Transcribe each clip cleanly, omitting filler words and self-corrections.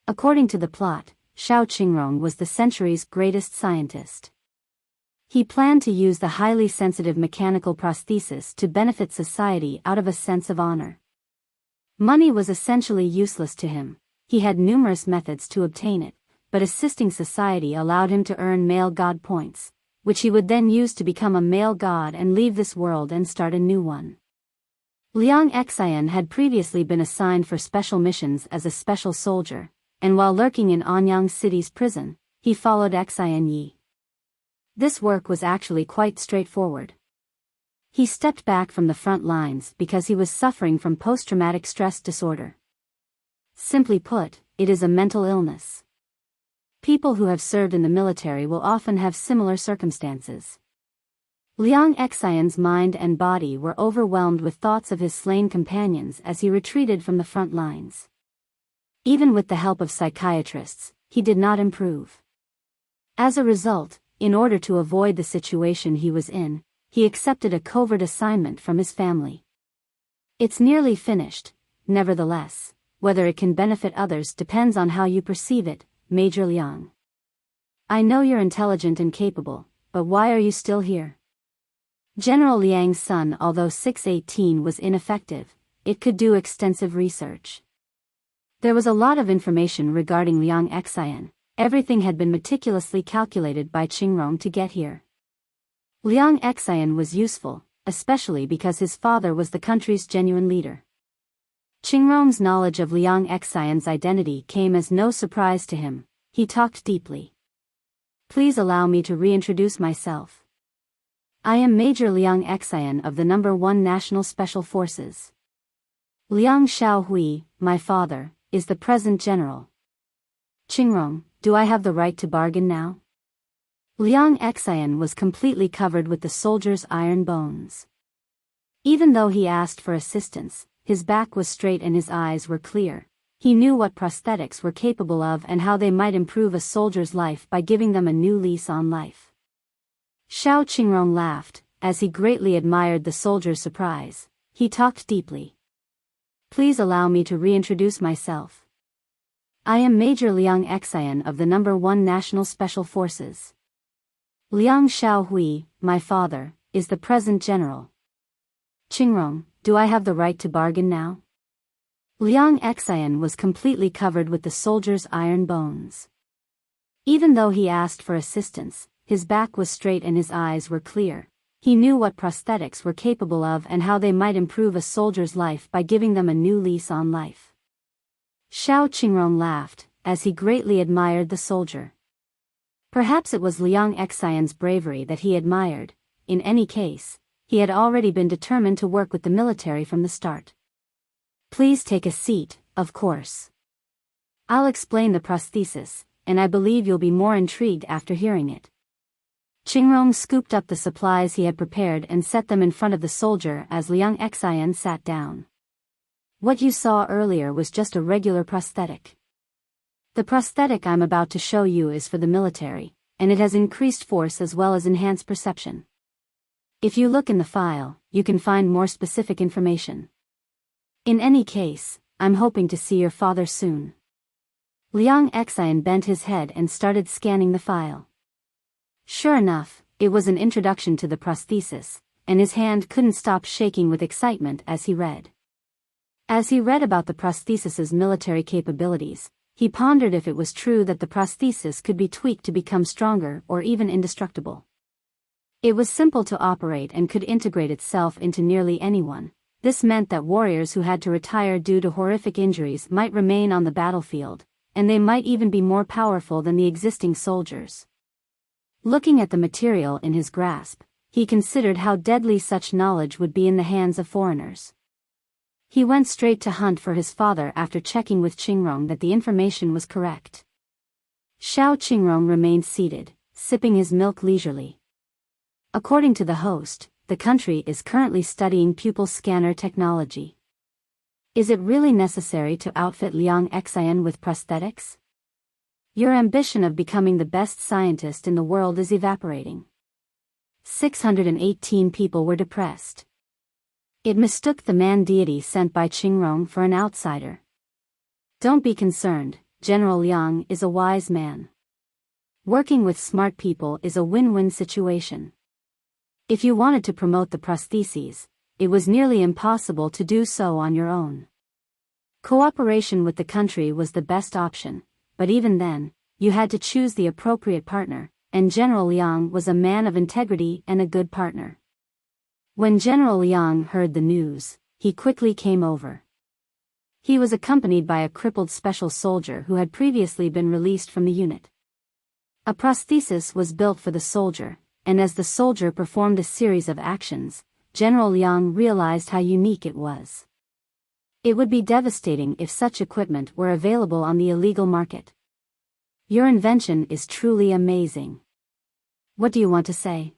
According to the plot, Xiao Qingrong was the century's greatest scientist. He planned to use the highly sensitive mechanical prosthesis to benefit society out of a sense of honor. Money was essentially useless to him. He had numerous methods to obtain it, but assisting society allowed him to earn male god points, which he would then use to become a male god and leave this world and start a new one. Liang Xian had previously been assigned for special missions as a special soldier, and while lurking in Anyang City's prison, he followed Xian Yi. This work was actually quite straightforward. He stepped back from the front lines because he was suffering from post-traumatic stress disorder. Simply put, it is a mental illness. People who have served in the military will often have similar circumstances. Liang Xian's mind and body were overwhelmed with thoughts of his slain companions as he retreated from the front lines. Even with the help of psychiatrists, he did not improve. As a result, in order to avoid the situation he was in, he accepted a covert assignment from his family. It's nearly finished, nevertheless, whether it can benefit others depends on how you perceive it, Major Liang. I know you're intelligent and capable, but why are you still here? General Liang's son, although 618 was ineffective, it could do extensive research. There was a lot of information regarding Liang Xian. Everything had been meticulously calculated by Qingrong to get here. Liang Xian was useful, especially because his father was the country's genuine leader. Qingrong's knowledge of Liang Xian's identity came as no surprise to him. He talked deeply. Please allow me to reintroduce myself. I am Major Liang Xian of the No. 1 National Special Forces. Liang Xiaohui, my father, is the present general. Qingrong, do I have the right to bargain now? Liang Xian was completely covered with the soldier's iron bones. Even though he asked for assistance, his back was straight and his eyes were clear. He knew what prosthetics were capable of and how they might improve a soldier's life by giving them a new lease on life. Xiao Qingrong laughed, as he greatly admired the soldier's surprise. He talked deeply. Please allow me to reintroduce myself. I am Major Liang Xian of the No. 1 National Special Forces. Liang Xiaohui, my father, is the present general. Qingrong, do I have the right to bargain now? Liang Xian was completely covered with the soldier's iron bones. Even though he asked for assistance, his back was straight and his eyes were clear. He knew what prosthetics were capable of and how they might improve a soldier's life by giving them a new lease on life. Xiao Qingrong laughed, as he greatly admired the soldier. Perhaps it was Liang Xian's bravery that he admired. In any case, he had already been determined to work with the military from the start. Please take a seat, of course. I'll explain the prosthesis, and I believe you'll be more intrigued after hearing it. Qingrong scooped up the supplies he had prepared and set them in front of the soldier as Liang Xian sat down. What you saw earlier was just a regular prosthetic. The prosthetic I'm about to show you is for the military, and it has increased force as well as enhanced perception. If you look in the file, you can find more specific information. In any case, I'm hoping to see your father soon. Liang Xian bent his head and started scanning the file. Sure enough, it was an introduction to the prosthesis, and his hand couldn't stop shaking with excitement as he read. As he read about the prosthesis's military capabilities, he pondered if it was true that the prosthesis could be tweaked to become stronger or even indestructible. It was simple to operate and could integrate itself into nearly anyone. This meant that warriors who had to retire due to horrific injuries might remain on the battlefield, and they might even be more powerful than the existing soldiers. Looking at the material in his grasp, he considered how deadly such knowledge would be in the hands of foreigners. He went straight to hunt for his father after checking with Qingrong that the information was correct. Xiao Qingrong remained seated, sipping his milk leisurely. According to the host, the country is currently studying pupil scanner technology. Is it really necessary to outfit Liang Xian with prosthetics? Your ambition of becoming the best scientist in the world is evaporating. 618 people were depressed. It mistook the man deity sent by Qingrong for an outsider. Don't be concerned, General Liang is a wise man. Working with smart people is a win-win situation. If you wanted to promote the prostheses, it was nearly impossible to do so on your own. Cooperation with the country was the best option, but even then, you had to choose the appropriate partner, and General Liang was a man of integrity and a good partner. When General Liang heard the news, he quickly came over. He was accompanied by a crippled special soldier who had previously been released from the unit. A prosthesis was built for the soldier, and as the soldier performed a series of actions, General Liang realized how unique it was. It would be devastating if such equipment were available on the illegal market. Your invention is truly amazing. What do you want to say?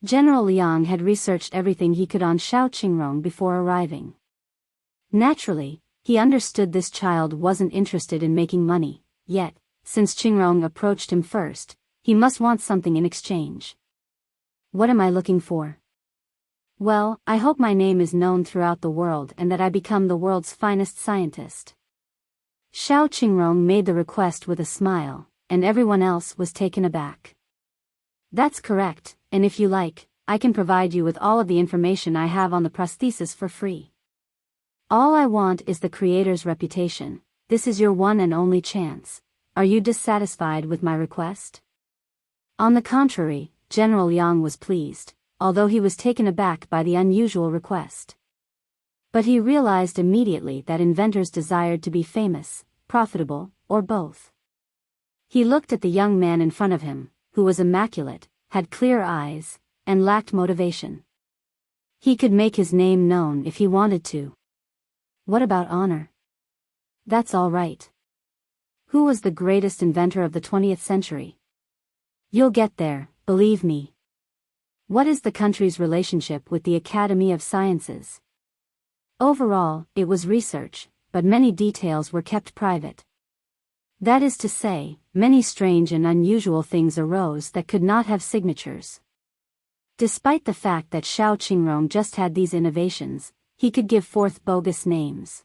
General Liang had researched everything he could on Xiao Qingrong before arriving. Naturally, he understood this child wasn't interested in making money, yet, since Qingrong approached him first, he must want something in exchange. What am I looking for? Well, I hope my name is known throughout the world and that I become the world's finest scientist. Xiao Qingrong made the request with a smile, and everyone else was taken aback. That's correct, and if you like, I can provide you with all of the information I have on the prosthesis for free. All I want is the creator's reputation. This is your one and only chance. Are you dissatisfied with my request? On the contrary, General Liang was pleased, although he was taken aback by the unusual request. But he realized immediately that inventors desired to be famous, profitable, or both. He looked at the young man in front of him, who was immaculate, had clear eyes, and lacked motivation. He could make his name known if he wanted to. What about honor? That's all right. Who was the greatest inventor of the 20th century? You'll get there, believe me. What is the country's relationship with the Academy of Sciences? Overall, it was research, but many details were kept private. That is to say, many strange and unusual things arose that could not have signatures. Despite the fact that Xiao Qingrong just had these innovations, he could give forth bogus names.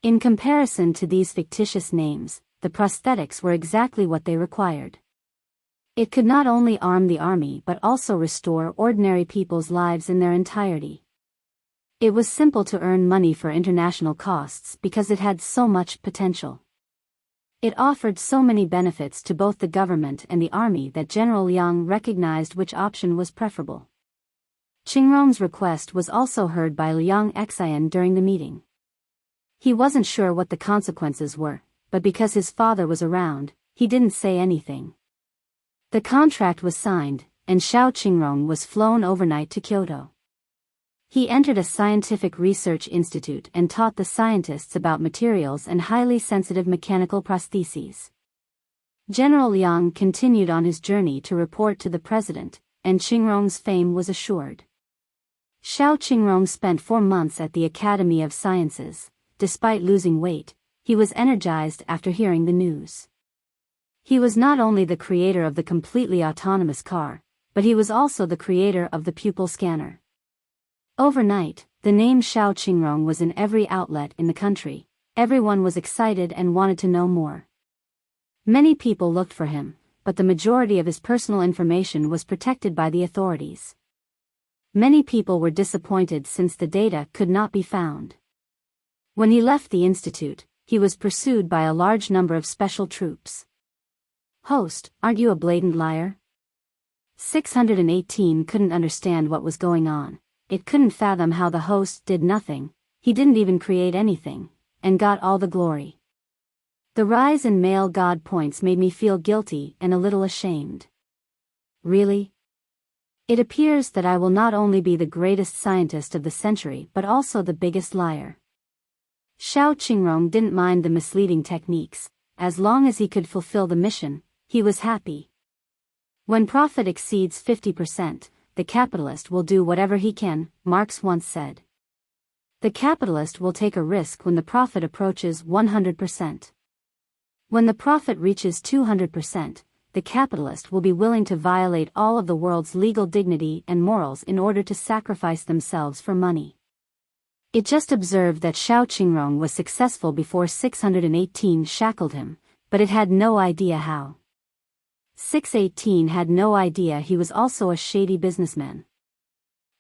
In comparison to these fictitious names, the prosthetics were exactly what they required. It could not only arm the army but also restore ordinary people's lives in their entirety. It was simple to earn money for international costs because it had so much potential. It offered so many benefits to both the government and the army that General Liang recognized which option was preferable. Qingrong's request was also heard by Liang Xian during the meeting. He wasn't sure what the consequences were, but because his father was around, he didn't say anything. The contract was signed, and Xiao Qingrong was flown overnight to Kyoto. He entered a scientific research institute and taught the scientists about materials and highly sensitive mechanical prostheses. General Liang continued on his journey to report to the president, and Qingrong's fame was assured. Xiao Qingrong spent 4 months at the Academy of Sciences. Despite losing weight, he was energized after hearing the news. He was not only the creator of the completely autonomous car, but he was also the creator of the pupil scanner. Overnight, the name Xiao Qingrong was in every outlet in the country. Everyone was excited and wanted to know more. Many people looked for him, but the majority of his personal information was protected by the authorities. Many people were disappointed since the data could not be found. When he left the institute, he was pursued by a large number of special troops. Host, aren't you a blatant liar? 618 couldn't understand what was going on. It couldn't fathom how the host did nothing, he didn't even create anything, and got all the glory. The rise in male god points made me feel guilty and a little ashamed. Really? It appears that I will not only be the greatest scientist of the century but also the biggest liar. Xiao Qingrong didn't mind the misleading techniques. As long as he could fulfill the mission, he was happy. When profit exceeds 50%, the capitalist will do whatever he can, Marx once said. The capitalist will take a risk when the profit approaches 100%. When the profit reaches 200%, the capitalist will be willing to violate all of the world's legal dignity and morals in order to sacrifice themselves for money. It just observed that Xiao Qingrong was successful before 618 shackled him, but it had no idea how. 618 had no idea he was also a shady businessman.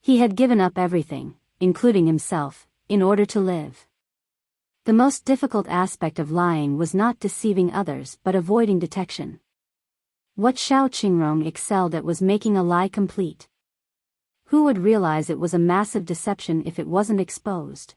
He had given up everything, including himself, in order to live. The most difficult aspect of lying was not deceiving others but avoiding detection. What Xiao Qingrong excelled at was making a lie complete. Who would realize it was a massive deception if it wasn't exposed?